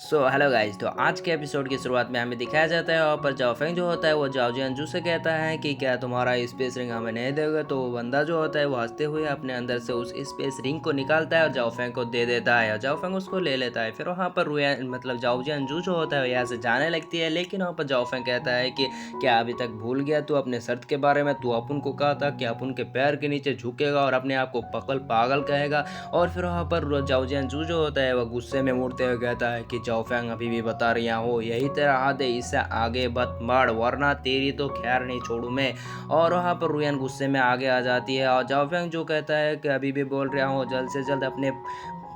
Hello guys. तो आज के एपिसोड की शुरुआत में हमें दिखाया जाता है, और पर जाओफेंग जो होता है वो जाओ जियांजू से कहता है कि क्या तुम्हारा स्पेस रिंग हमें नहीं देगा। तो वो बंदा जो होता है वो हंसते हुए अपने अंदर से उस स्पेस रिंग को निकालता है और जाओफेंग को दे देता है, और जाओफेंग उसको ले लेता है। फिर वहाँ पर रुया मतलब जाओ जियांजू जो होता है यहाँ से जाने लगती है, लेकिन वहाँ पर जाओफेंग कहता है कि क्या अभी तक भूल गया तू अपने शर्त के बारे में। तू अपन को कहा था कि अपन के पैर के नीचे झुकेगा और अपने आप को पागल कहेगा। और फिर वहाँ पर जाओ जियांजू जो होता है वह गुस्से में मुड़ते हुए कहता है कि जाओफेंग अभी भी बता रहा हो, यही तेरा हाथ है, इससे आगे मत बढ़ वरना तेरी तो खैर नहीं छोड़ू मैं। और वहाँ पर रुयन गुस्से में आगे आ जाती है, और जाओफेंग जो कहता है कि अभी भी बोल रहा हूँ, जल्द से जल्द अपने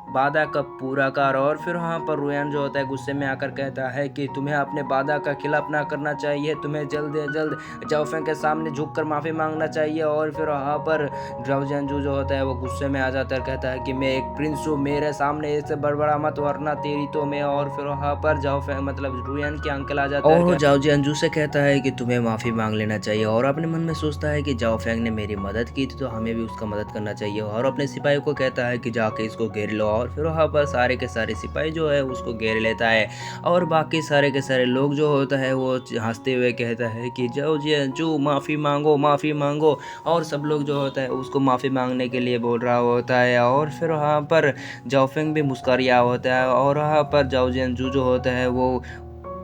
वादा का पूरा कर। और फिर वहाँ पर रुयान जो होता है गुस्से में आकर कहता है कि तुम्हें अपने वादा का खिलाफ ना करना चाहिए, तुम्हें जल्द से जल्द जाओफेंग के सामने झुककर माफ़ी मांगना चाहिए। और फिर वहाँ पर जाओजंजू जो होता है वो गुस्से में आ जाता है, कहता है कि मैं एक प्रिंस हूँ, मेरे सामने इससे बड़बड़ा मत वरना तेरी तो मैं। और फिर वहाँ पर जाओफेंग मतलब रुयान के अंकल आ जाता है और वो जाओजंजू से कहता है कि तुम्हें माफ़ी मांग लेना चाहिए, और अपने मन में सोचता है कि जाओफेंग ने मेरी मदद की थी तो हमें भी उसका मदद करना चाहिए। और अपने सिपाही को कहता है कि जाके इसको घेर लो, और फिर वहाँ पर सारे के सारे सिपाही जो है उसको घेर लेता है। और बाकी सारे के सारे लोग जो होता है वो हंसते हुए कहता है कि जाओ जियांजू माफ़ी मांगो माफ़ी मांगो। और सब लोग जो होता है उसको माफ़ी मांगने के लिए बोल रहा होता है। और फिर वहाँ पर जाओफेंग भी मुस्कुरा रहा होता है, और वहाँ पर जाओ जियांजू जो होता है वो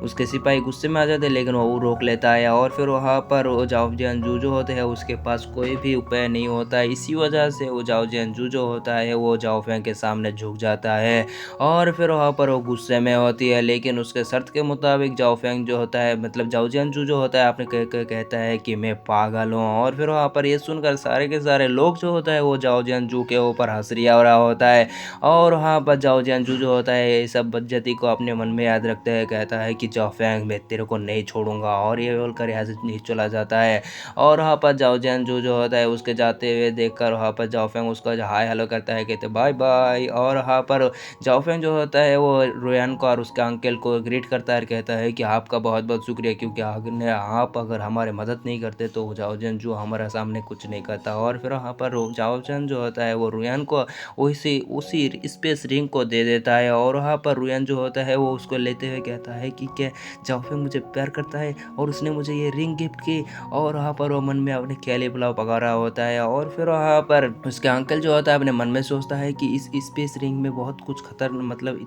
उसके सिपाही गुस्से में आ जाते हैं, लेकिन वो रोक लेता है। और फिर वहाँ पर वो जाओ जियांजू जो होते हैं उसके पास कोई भी उपाय नहीं होता है, इसी वजह से वो जाओ जियांजू जो होता है वो जाओफेंग के सामने झुक जाता है। और फिर वहाँ पर वो गुस्से में होती है, लेकिन उसके शर्त के मुताबिक जाओफेंग जो होता है मतलब जाओ जियांजू जो होता है आपने कहता है कि मैं पागल हूँ। और फिर वहाँ पर ये सुनकर सारे के सारे लोग जो होता है वो जाओ जियांजू के ऊपर हंस रहा होता है। और वहाँ पर जाओ जियांजू जो होता है ये सब बदजती को अपने मन में याद रखते हुए कहता है कि जाओफेंग मैं तेरे को नहीं छोड़ूंगा, और ये बोलकर यहाँ से नहीं चला जाता है। और वहाँ पर जाओ जियांजू जो होता है उसके जाते हुए देखकर वहाँ पर जाओफेंग उसका हाय हेलो करता है, कहते बाय बाय। और वहाँ पर जाओफेंग जो होता है वो रोयान को और उसके अंकल को ग्रीट करता है, कहता है कि आपका बहुत बहुत शुक्रिया, क्योंकि आप अगर हमारे मदद नहीं करते तो जाओ जियांजू हमारे सामने कुछ नहीं करता। और फिर वहाँ पर जाओ जियांजू जो होता है वो रोयान को उसी उसी स्पेस रिंग को दे देता है। और वहाँ पर रुयन जो होता है वो उसको लेते हुए कहता है कि क्या जाओफेंग मुझे प्यार करता है और उसने मुझे ये रिंग गिफ्ट की। और वहाँ पर वो मन में अपने ख्याली पुलाव पका रहा होता है। और फिर वहाँ पर उसके अंकल जो होता है अपने मन में सोचता है कि इस स्पेस रिंग में बहुत कुछ खतर मतलब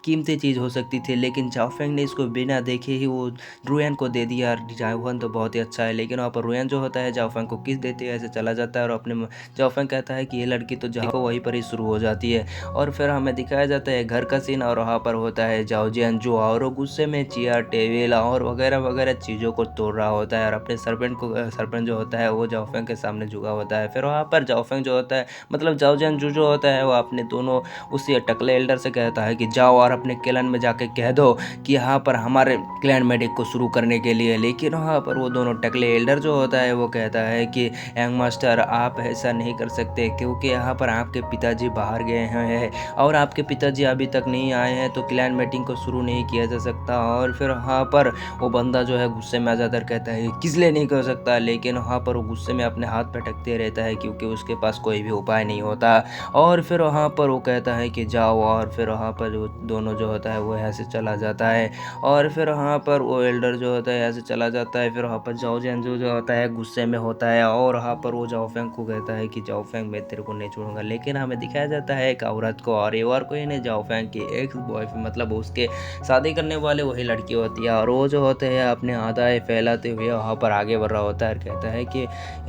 कीमती चीज़ हो सकती थी, लेकिन जाओफेंग ने इसको बिना देखे ही वो रुयन को दे दिया। जाओफेंग तो बहुत ही अच्छा है, लेकिन वहाँ पर रुयन जो होता है जाओफेंग को किस देते हुए ऐसे चला जाता है, और अपने जाओफेंग कहता है कि ये लड़की तो जहाँ को वहीं पर ही शुरू हो जाती है। और फिर हमें दिखाया जाता है घर का सीन, और वहाँ पर होता है जाओ जियांजू और वो गुस्से में चेयर टेबल और वगैरह वगैरह चीज़ों को तोड़ रहा होता है, और अपने सरपेंट जो होता है वो जाओफेंग के सामने झुका होता है। फिर वहाँ पर जाओफेंग जो होता है मतलब जाओ जियांजू जो होता है वो अपने दोनों उसी टकले एल्डर से कहता है कि जाओ और अपने क्लैन में जाके कह दो कि यहाँ पर हमारे क्लैन मेडिक को शुरू करने के लिए। लेकिन वहाँ पर वो दोनों टकले एल्डर जो होता है वो कहता है कि यंग मास्टर आप ऐसा नहीं कर सकते, क्योंकि यहाँ पर आपके पिताजी बाहर गए हैं और आपके पिताजी अभी तक नहीं आए हैं, तो क्लैन मीटिंग को शुरू नहीं किया जा सकता। और फिर वहाँ पर वो बंदा जो है गुस्से में आ जाता है, कहता है किस लिए नहीं कर सकता, लेकिन वहाँ पर वो गुस्से में अपने हाथ पटकते रहता है क्योंकि उसके पास कोई भी उपाय नहीं होता। और फिर वहाँ पर वो कहता है कि जाओ, और फिर वहाँ पर वो दोनों जो होता है वो यहाँ से चला जाता है। और फिर वहाँ पर वो एल्डर जो होता है यहाँ से चला जाता है। फिर वहाँ पर जाओ जियांजू जो होता है गुस्से में होता है, और वहाँ पर वो जाओफेंग को कहता है कि जाओफेंग मैं तेरे को नहीं छोड़ूंगा। लेकिन हमें दिखाया जाता है एक औरत को, और ये और कोई नहीं जाओफेंग की एक बॉयफ्रेंड मतलब उसके शादी करने वाले वही लड़की होती है। और वो जो होते हैं अपने आदाएँ फैलाते हुए वहाँ पर आगे बढ़ रहा होता है, और कहता है कि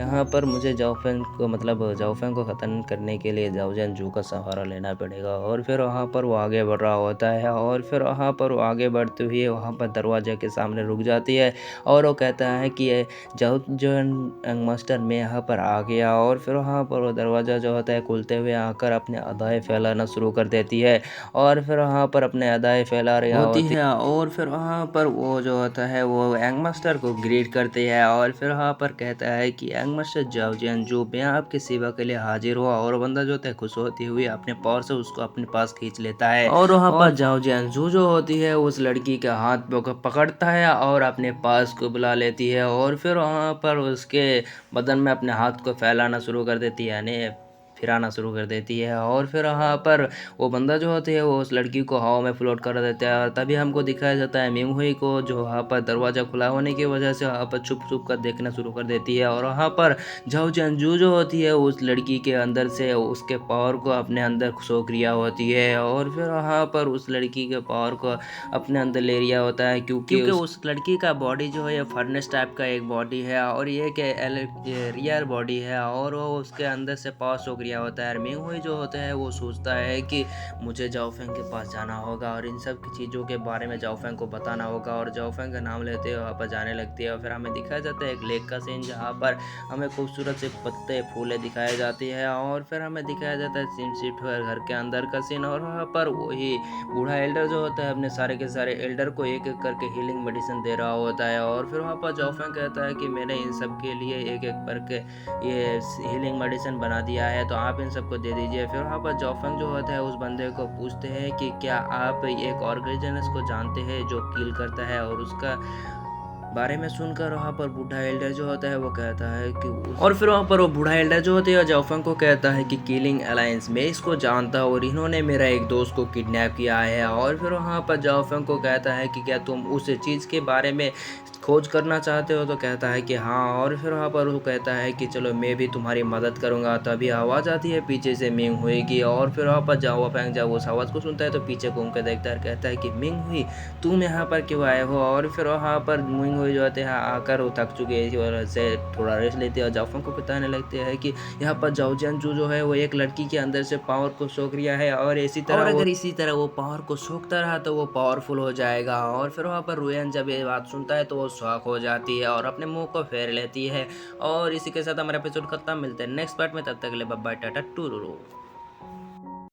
यहाँ पर मुझे जाओफेंग को ख़त्म करने के लिए जाओ जियांजू का सहारा लेना पड़ेगा। और फिर वहाँ पर वो आगे बढ़ रहा होता है, और फिर वहाँ पर वो आगे बढ़ते हुए वहाँ पर दरवाजे के सामने रुक जाती है, और वो कहता है कि जाओ जो यंग मास्टर मैं यहाँ पर आ गया। और फिर वहाँ पर वो दरवाज़ा जो होता है खुलते हुए आकर अपने अदाएँ फैलाना शुरू कर देती है, और फिर वहाँ पर अपने अदाएँ फैला रही होती है। और फिर वहाँ पर वो जो होता है वो यंग मास्टर को ग्रीट करती है, और फिर वहाँ पर कहता है कि यंग मास्टर जाओ जियांजू मैं आपकी सेवा के लिए हाजिर हुआ। और बंदा जो होता है खुश होती हुई अपने पावर से उसको अपने पास खींच लेता है, और वहाँ पर जाओ जियांजू जो होती है उस लड़की के हाथ पकड़ता है और अपने पास को बुला लेती है, और फिर वहाँ पर उसके बदन में अपने हाथ को फैलाना शुरू कर देती है, यानी फिराना शुरू कर देती है और फिर वहाँ पर वो बंदा जो होती है वो उस लड़की को हवा में फ्लोट कर देता है। और तभी हमको दिखाया जाता है मिंग हुई को, जो वहाँ पर दरवाज़ा खुला होने की वजह से वहाँ पर छुप छुप कर देखना शुरू कर देती है। और वहाँ पर झाओ जंजू जो होती है उस लड़की के अंदर से उसके पावर को अपने अंदर सोख लिया होती है और फिर वहाँ पर उस लड़की के पावर को अपने अंदर ले लिया होता है, क्योंकि उस लड़की का बॉडी जो है फर्नेस टाइप का एक बॉडी है और ये रियल बॉडी है और वो उसके अंदर से पावर सोख लिया होता है। मिंग हुई जो होता है वो सोचता है कि मुझे जाओ फेंग के पास जाना होगा और इन सब की चीज़ों के बारे में जाओ फेंग को बताना होगा और जाओ फेंग का नाम लेते हुए वहाँ पर जाने लगती है। और फिर हमें दिखाया जाता है एक लेक का सीन जहाँ पर हमें खूबसूरत से पत्ते फूले दिखाए जाते हैं और फिर हमें दिखाया जाता है सीन शिफ्ट घर के अंदर का सीन और वहाँ पर वही बूढ़ा एल्डर जो होता है अपने सारे के सारे एल्डर को एक एक करके हीलिंग मेडिसिन दे रहा होता है। और फिर वहाँ पर जाओ फेंग कहता है कि मैंने इन सब के लिए एक एक करके ये हीलिंग मेडिसिन बना दिया है तो आप इन सबको दे दीजिए। फिर वहाँ पर जाओ फेंग जो होता है उस बंदे को पूछते हैं कि क्या आप एक ऑर्गेनाइजेशन को जानते हैं जो किल करता है, और उसका बारे में सुनकर वहाँ पर बूढ़ा एल्डर जो होता है वो कहता है कि और फिर वहाँ पर वो बूढ़ा एल्डर जो होता है जाओफेंग को कहता है कि किलिंग अलायंस मैं इसको जानता हूँ और इन्होंने मेरा एक दोस्त को किडनैप किया है। और फिर वहाँ पर जाओफेंग को कहता है कि क्या तुम उस चीज़ के बारे में खोज करना चाहते हो, तो कहता है कि हाँ। और फिर वहाँ पर वो कहता है कि चलो मैं भी तुम्हारी मदद करूँगा। तभी आवाज़ आती है पीछे से मिंग हुई की और फिर वहाँ पर जाओफेंग जब उस आवाज़ को सुनता है तो पीछे घूम कर देखता है, कहता है कि मिंग हुई तुम यहाँ पर क्यों आए हो। और फिर वहाँ पर मिंग हुई जो होते हैं आकर वो थक चुके हैं इसी वजह से थोड़ा रेस्ट लेते हैं और जाओफेंग को बताने लगते हैं कि यहाँ पर जाओ जियांजू जो है वो एक लड़की के अंदर से पावर को सोख लिया है और अगर इसी तरह वो पावर को सोखता रहा तो वो पावरफुल हो जाएगा। और फिर वहाँ पर रुयन जब ये बात सुनता है तो वो शॉक हो जाती है और अपने मुंह को फेर लेती है। और इसी के साथ हमारा एपिसोड खत्म, मिलते हैं नेक्स्ट पार्ट में, तब तक के लिए बाय बाय टाटा टूरू।